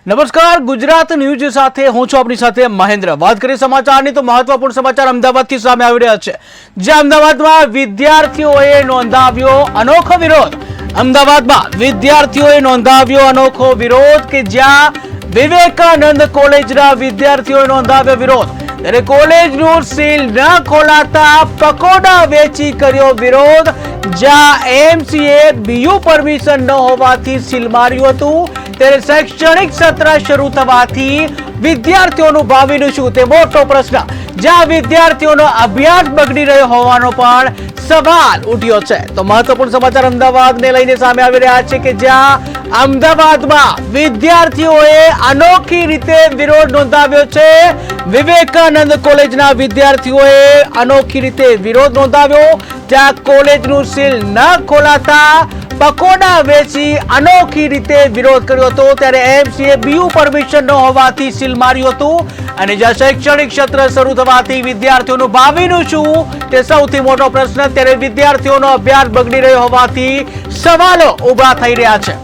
નમસ્કાર, ગુજરાત ન્યૂઝ સાથે હું છું આપની સાથે મહેન્દ્ર। વાત કરીએ સમાચારની તો મહત્વપૂર્ણ સમાચાર અમદાવાદથી સામે આવી રહ્યા છે, જ્યાં અમદાવાદમાં વિદ્યાર્થીઓએ નોંધાવ્યો અનોખો વિરોધ। અમદાવાદમાં વિદ્યાર્થીઓએ નોંધાવ્યો અનોખો વિરોધ કે જ્યાં વિવેકાનંદ કોલેજના વિદ્યાર્થીઓએ નોંધાવ્યો વિરોધ। ત્યારે કોલેજનું સીલ ન ખોલાતા પકોડા વેચી કર્યો વિરોધ, જ્યાં એમસીએ બીયુ પરમિશન ન હોવાથી સીલ માર્યું હતું। ત્યારે શૈક્ષણિક સત્ર શરૂ થવાથી વિદ્યાર્થીઓનું ભાવિનું શું તે મોટો પ્રશ્ન, જ્યાં વિદ્યાર્થીઓનો અભ્યાસ બગડી રહ્યો હોવાનો પણ સવાલ ઉઠ્યો છે। તો મહત્વપૂર્ણ સમાચાર અમદાવાદને લઈને સામે આવી રહ્યા છે કે જ્યાં અમદાવાદમાં વિદ્યાર્થીઓએ અનોખી રીતે વિરોધ નોંધાવ્યો છે। વિવેકાનંદ કોલેજના વિદ્યાર્થીઓએ અનોખી રીતે વિરોધ નોંધાવ્યો, જ્યાં કોલેજનું સીલ ન ખોલાતા પકોડા વેચી અનોખી રીતે વિરોધ કર્યો હતો। ત્યારે એમસીએ બીયુ પરમિશન ન હોવાથી સીલ માર્યું હતું, અને જ્યાં શૈક્ષણિક સત્ર શરૂ થવાથી વિદ્યાર્થીઓનું ભાવિનું શું તે સૌથી મોટો પ્રશ્ન। ત્યારે વિદ્યાર્થીઓનો અભ્યાસ બગડી રહ્યો હોવાથી સવાલો ઉભા થઈ રહ્યા છે।